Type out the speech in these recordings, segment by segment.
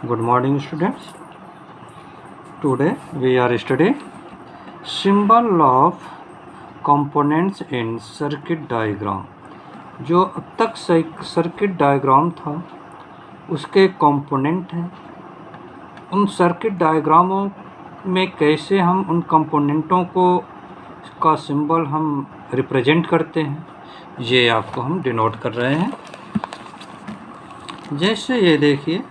Good morning, students. Today we are studying symbol of components in circuit diagram. जो अब तक circuit diagram था उसके कंपोनेंट हैं। उन सर्किट डायग्रामों में कैसे हम उन कंपोनेंटों को का सिंबल हम रिप्रेजेंट करते हैं, ये आपको हम डिनोट कर रहे हैं। जैसे ये देखिए,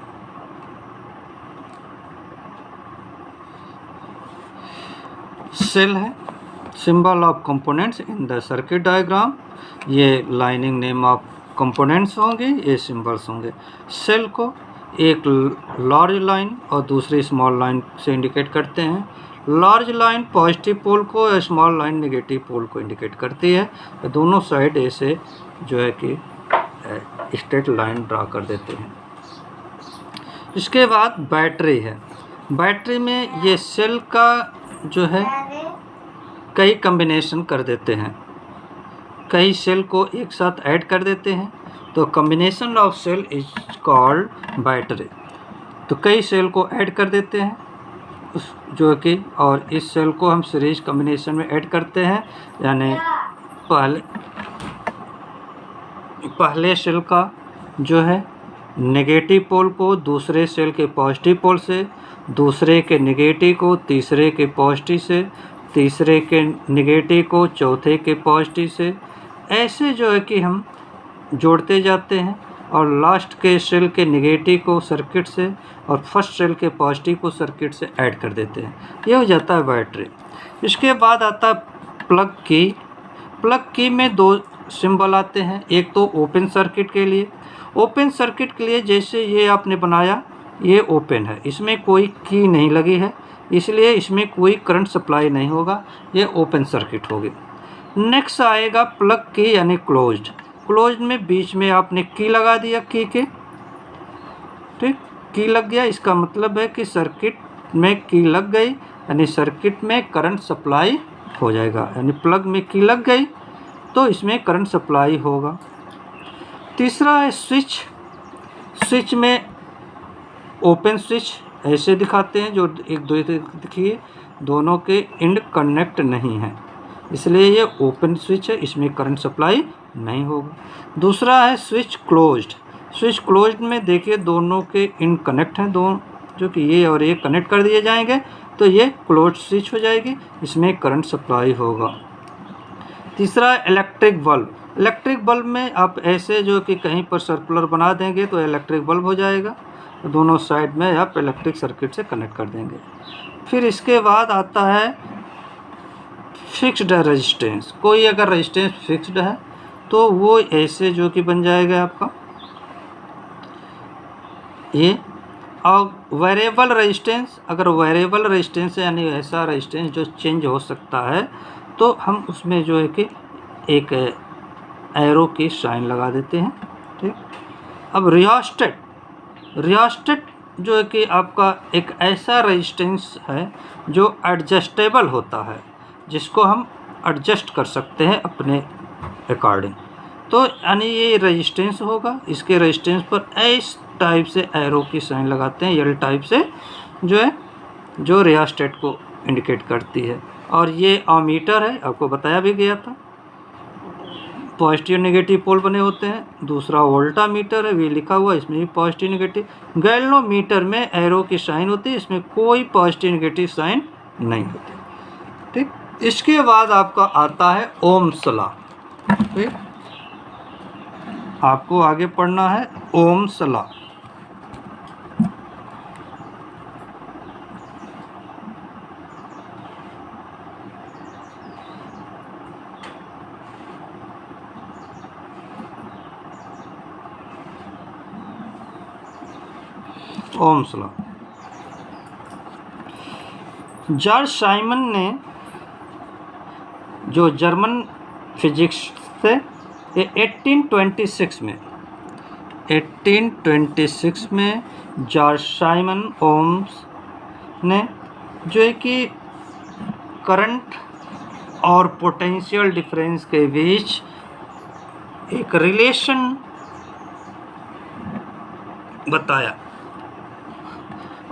सेल है, symbol of components in the circuit diagram. ये लाइनिंग नेम ऑफ कंपोनेंट्स होंगे, ये सिंबल्स होंगे। सेल को एक लार्ज लाइन और दूसरी स्मॉल लाइन से इंडिकेट करते हैं। लार्ज लाइन पॉजिटिव पोल को और स्मॉल लाइन नेगेटिव पोल को इंडिकेट करती है। तो दोनों साइड ऐसे जो है कि स्ट्रेट लाइन ड्रा कर देते हैं। इसके बाद बैटरी है। बैटरी में ये सेल का जो है कई कम्बिनेशन कर देते हैं, कई सेल को एक साथ ऐड कर देते हैं, तो combination of cell is called battery. तो कई सेल को ऐड कर देते हैं उस जो कि, और इस सेल को हम सीरीज कम्बिनेशन में ऐड करते हैं, यानी पहले सेल का जो है नेगेटिव पोल को दूसरे सेल के पॉजिटिव पोल से, दूसरे के नेगेटिव को तीसरे के पॉजिटिव से, तीसरे के नेगेटिव को चौथे के पॉजिटिव से, ऐसे जो है कि हम जोड़ते जाते हैं और लास्ट के सेल के नेगेटिव को सर्किट से और फर्स्ट सेल के पॉजिटिव को सर्किट से ऐड कर देते हैं। ये हो जाता है बैटरी। इसके बाद आता है प्लग की। प्लग की में दो सिंबल आते हैं। एक तो ओपन सर्किट के लिए, ओपन सर्किट के लिए जैसे ये आपने बनाया, ये ओपन है, इसमें कोई की नहीं लगी है, इसलिए इसमें कोई करंट सप्लाई नहीं होगा, ये ओपन सर्किट होगी। नेक्स्ट आएगा प्लग की यानी क्लोज्ड। क्लोज्ड में बीच में आपने की लगा दिया, की के, ठीक, की लग गया, इसका मतलब है कि सर्किट में की लग गई, यानी सर्किट में करंट सप्लाई हो जाएगा, यानी प्लग में की लग गई तो इसमें करंट सप्लाई होगा। तीसरा है स्विच। स्विच में ओपन स्विच ऐसे दिखाते हैं, जो एक दो देखिए दोनों के एंड कनेक्ट नहीं है, इसलिए ये ओपन स्विच है, इसमें करंट सप्लाई नहीं होगा। दूसरा है स्विच क्लोज्ड। स्विच क्लोज्ड में देखिए दोनों के एंड कनेक्ट हैं, दोनों जो कि ये और ये कनेक्ट कर दिए जाएंगे तो ये क्लोज्ड स्विच हो जाएगी, इसमें करंट सप्लाई होगा। तीसरा इलेक्ट्रिक बल्ब। इलेक्ट्रिक बल्ब में आप ऐसे जो कि कहीं पर सर्कुलर बना देंगे तो इलेक्ट्रिक बल्ब हो जाएगा, दोनों साइड में आप इलेक्ट्रिक सर्किट से कनेक्ट कर देंगे। फिर इसके बाद आता है फिक्स्ड रेजिस्टेंस। कोई अगर रेजिस्टेंस फिक्स्ड है तो वो ऐसे जो कि बन जाएगा आपका ये। और वेरिएबल रेजिस्टेंस, अगर वेरिएबल रेजिस्टेंस यानी ऐसा रेजिस्टेंस जो चेंज हो सकता है, तो हम उसमें जो है कि एक एरो की साइन लगा देते हैं, ठीक। अब रियोस्टेट। रियोस्टेट जो है कि आपका एक ऐसा रेजिस्टेंस है जो एडजस्टेबल होता है, जिसको हम एडजस्ट कर सकते हैं अपने अकॉर्डिंग। तो यानी ये रेजिस्टेंस होगा, इसके रेजिस्टेंस पर इस टाइप से एरो की साइन लगाते हैं, एल टाइप से, जो है जो रियोस्टेट को इंडिकेट करती है। और ये एमीटर है, आपको बताया भी गया था, पॉजिटिव नेगेटिव पोल बने होते हैं। दूसरा वोल्टामीटर है, वी लिखा हुआ, इसमें भी पॉजिटिव नेगेटिव। गैल्वेनोमीटर में एरो की साइन होती है, इसमें कोई पॉजिटिव नेगेटिव साइन नहीं होती, ठीक। इसके बाद आपका आता है ओम्स लॉ, ठीक। आपको आगे पढ़ना है Ohm's law. Ohm's law. George Simon ने, जो जर्मन फिजिक्स थे, ये 1826 में जॉर्ज साइमन ओम्स ने जो है कि करंट और पोटेंशियल डिफरेंस के बीच एक रिलेशन बताया।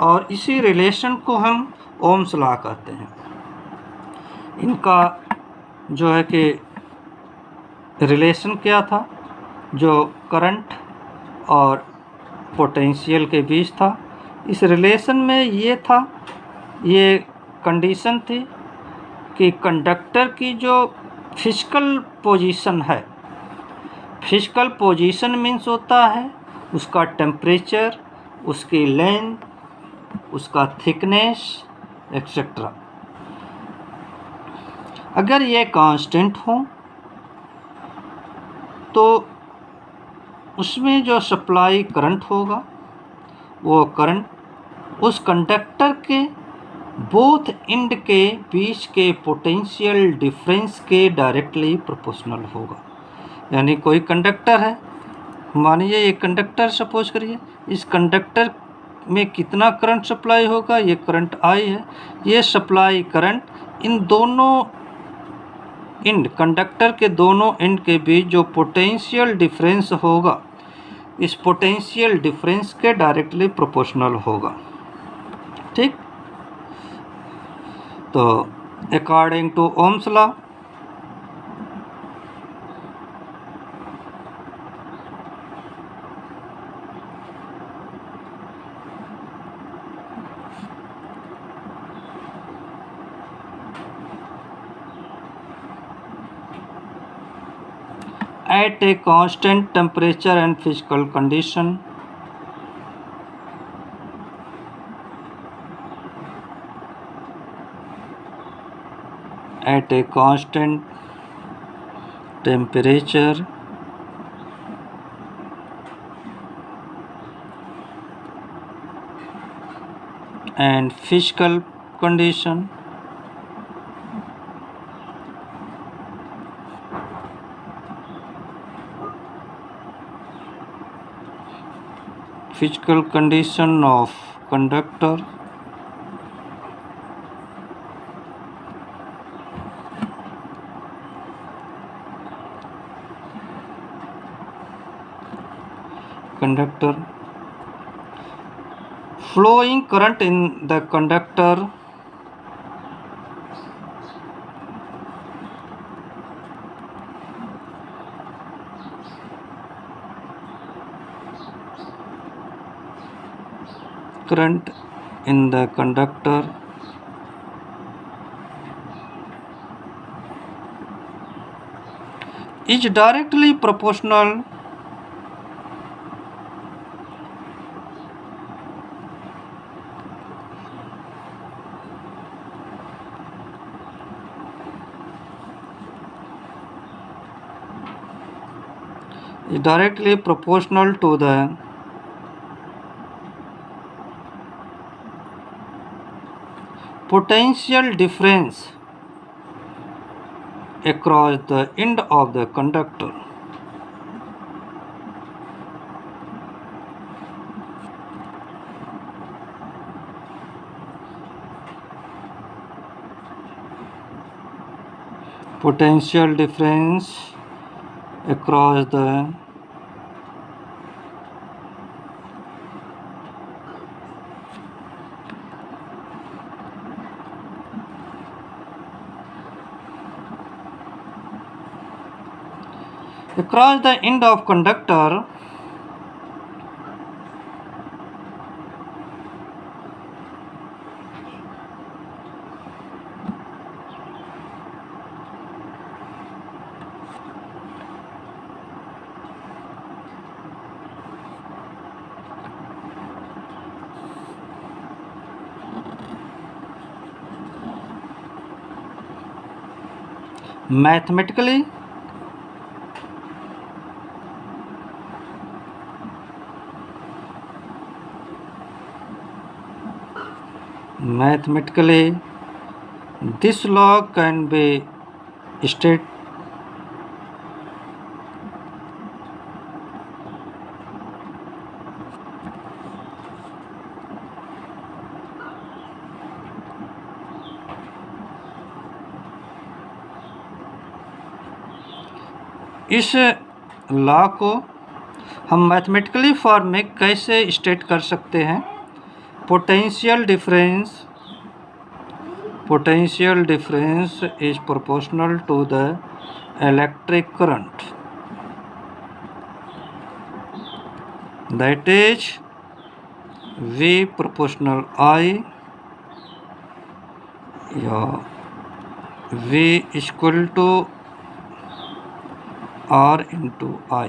और इसी रिलेशन को हम ओम्स लॉ कहते हैं। इनका जो है कि रिलेशन क्या था, जो करंट और पोटेंशियल के बीच था। इस रिलेशन में ये कंडीशन थी कि कंडक्टर की जो फिजिकल पोजीशन है, फिजिकल पोजीशन मीन्स होता है उसका टेम्परेचर, उसकी लेंथ, उसका थिकनेस एक्सेट्रा। अगर ये कांस्टेंट हो तो उसमें जो सप्लाई करंट होगा वो करंट उस कंडक्टर के बोथ एंड के बीच के पोटेंशियल डिफरेंस के डायरेक्टली प्रोपोर्शनल होगा। यानी कोई कंडक्टर है, मानिए ये कंडक्टर सपोज करिए, इस कंडक्टर में कितना करंट सप्लाई होगा, ये करंट आई है, ये सप्लाई करंट इन दोनों एंड, कंडक्टर के दोनों एंड के बीच जो पोटेंशियल डिफरेंस होगा, इस पोटेंशियल डिफरेंस के डायरेक्टली प्रोपोर्शनल होगा। ठीक, तो according to Ohm's law at a constant temperature and physical condition, at a constant temperature and physical condition, physical condition of conductor flowing current in the conductor is directly proportional to the potential difference across the end of the conductor. Potential difference across the end of conductor mathematically this law can be stated इस law को हम mathematically form में कैसे state कर सकते हैं। potential difference is proportional to the electric current, that is V proportional I या V equal to R into I,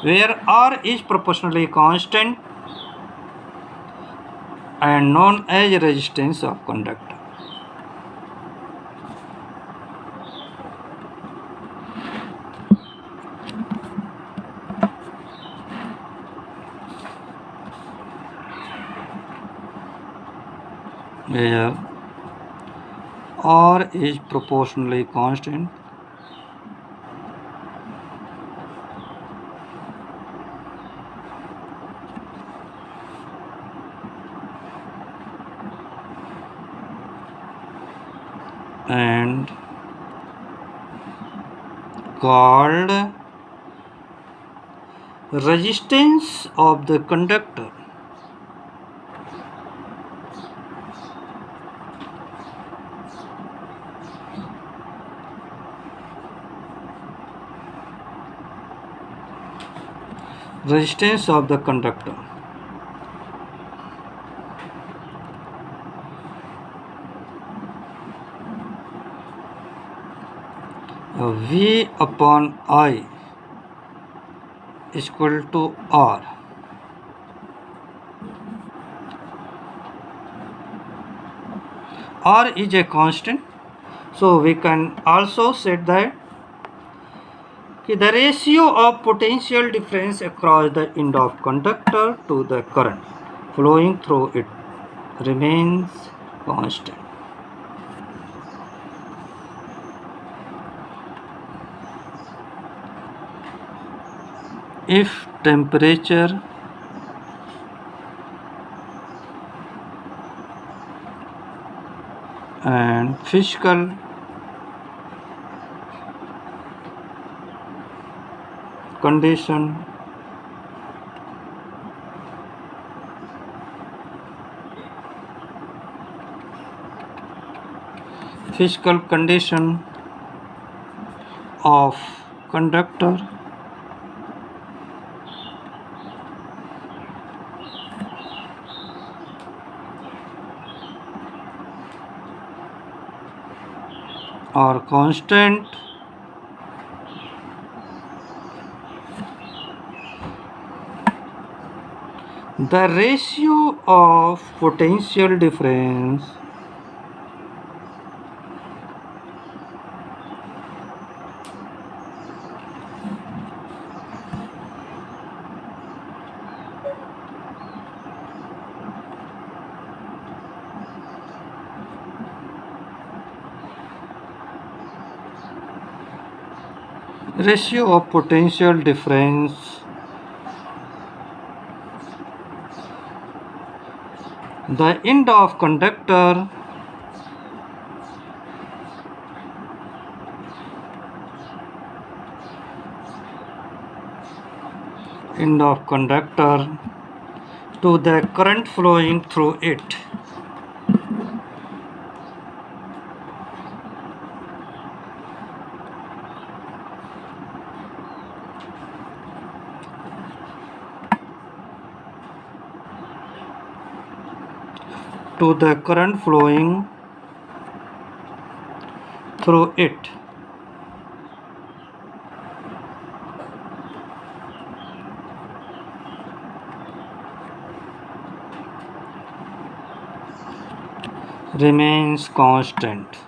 where R is proportionally constant and known as resistance of conductor. Where R is proportionally constant and called resistance of the conductor. Resistance of the conductor. V upon I is equal to R. R is a constant, so we can also set that the ratio of potential difference across the end of conductor to the current flowing through it remains constant. If temperature and physical condition of conductor are constant, the ratio of potential difference the end of conductor to the current flowing through it. To the current flowing through it. Remains constant.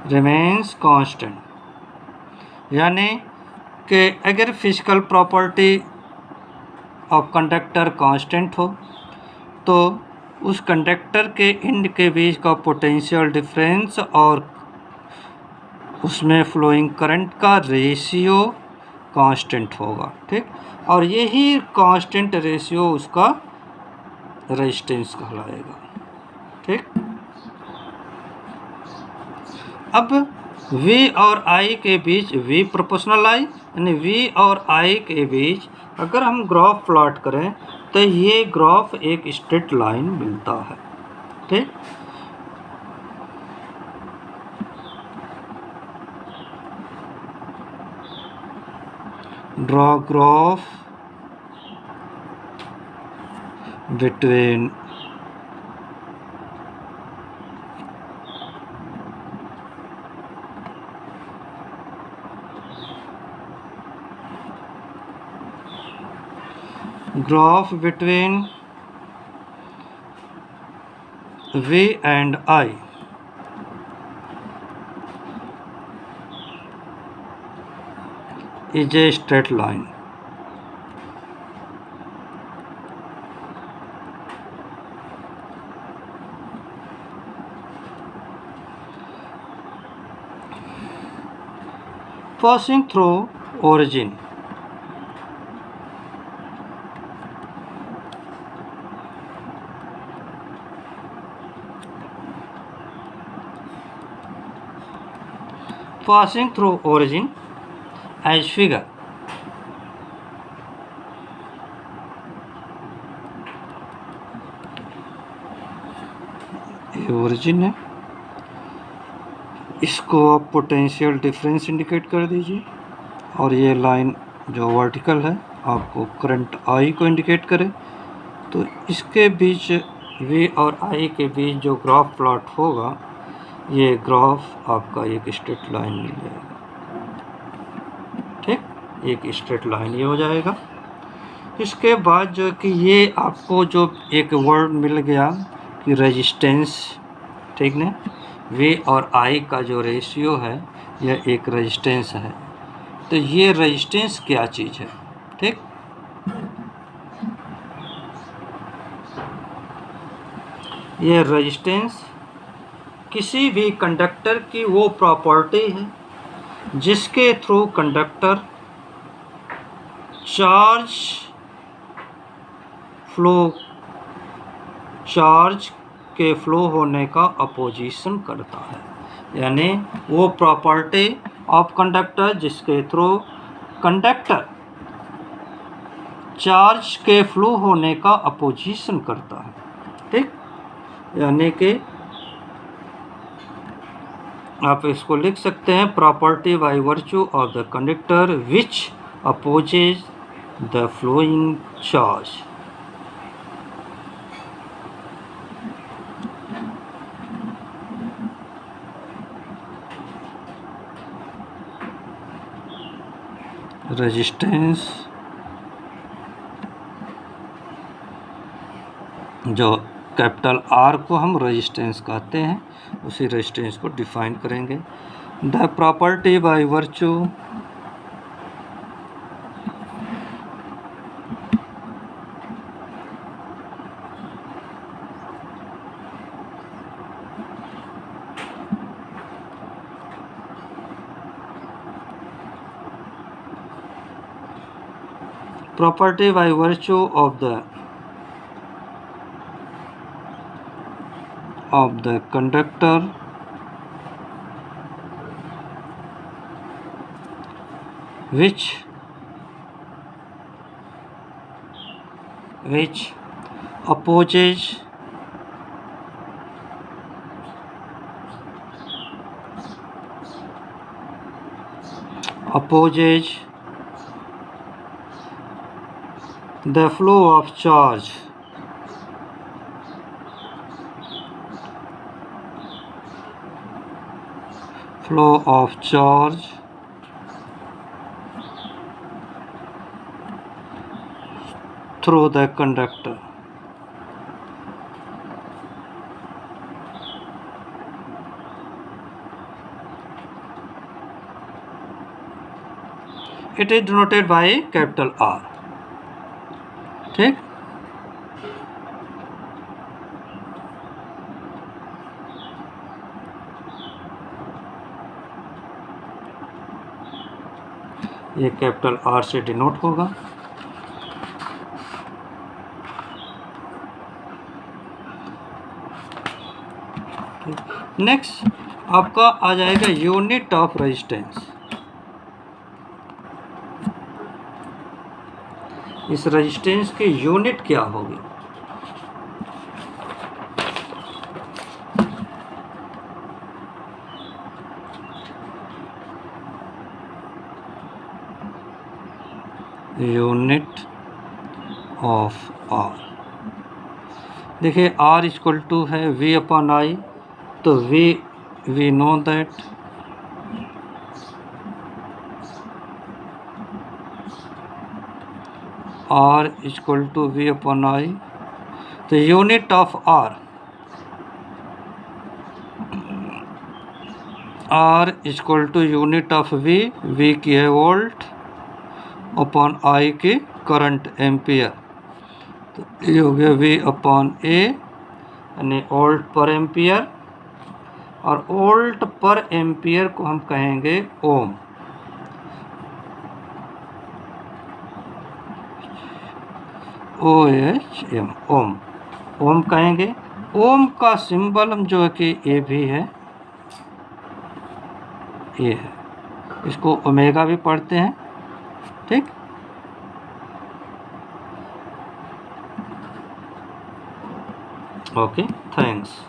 Remains constant यानी कि अगर physical property of conductor constant हो तो उस conductor के and के बीच का potential difference और उसमें फ्लोइंग करंट का रेशियो कांस्टेंट होगा, ठीक। और यही कांस्टेंट रेशियो उसका रेजिस्टेंस कहलाएगा, ठीक। अब V और I के बीच V प्रोपोर्शनल I, यानी V और I के बीच अगर हम ग्राफ प्लॉट करें तो ये ग्राफ एक स्ट्रेट लाइन मिलता है। ठीक, draw graph between V and I. Is a straight line. Passing through origin. Passing through origin as figure. ये ओरिजिन है, इसको आप पोटेंशियल डिफरेंस इंडिकेट कर दीजिए, और ये लाइन जो वर्टिकल है आपको करंट आई को इंडिकेट करे। तो इसके बीच V और I के बीच जो ग्राफ प्लॉट होगा, ये ग्राफ आपका एक स्ट्रेट लाइन मिल जाएगा। ठीक, एक स्ट्रेट लाइन ये हो जाएगा। इसके बाद जो कि ये आपको जो एक वर्ड मिल गया कि रेजिस्टेंस, ठीक ना, V और I का जो रेशियो है यह एक रेजिस्टेंस है। तो ये रेजिस्टेंस क्या चीज़ है? ठीक, ये रेजिस्टेंस किसी भी कंडक्टर की वो प्रॉपर्टी है जिसके थ्रू कंडक्टर चार्ज के फ्लो होने का अपोजिशन करता है। यानी वो प्रॉपर्टी ऑफ कंडक्टर जिसके थ्रू कंडक्टर चार्ज के फ्लो होने का अपोजिशन करता है। ठीक, यानी कि आप इसको लिख सकते हैं property by virtue of the conductor which opposes the flowing charge. Resistance जो कैपिटल R को हम रेजिस्टेंस कहते हैं, उसी रेजिस्टेंस को डिफाइन करेंगे। The property by virtue of the conductor which opposes the flow of charge through the conductor. It is denoted by capital R. ठीक, ये कैपिटल R से डिनोट होगा। नेक्स्ट आपका आ जाएगा यूनिट ऑफ रेजिस्टेंस। इस रेजिस्टेंस की यूनिट क्या होगी? Unit of R. देखिए आर इक्वल टू है वी अपॉन आई, तो we know that R equal to V upon I, तो unit of R equal to unit of V की है वोल्ट अपॉन आई की करंट एम्पियर, तो ये हो गया वी अपॉन ए यानी वोल्ट पर एम्पियर, और वोल्ट पर एम्पियर को हम कहेंगे ओम। OHM ओम, ओम कहेंगे। ओम का सिंबल हम जो है कि ए भी है, ये है, इसको ओमेगा भी पढ़ते हैं, ठीक। Okay, thanks.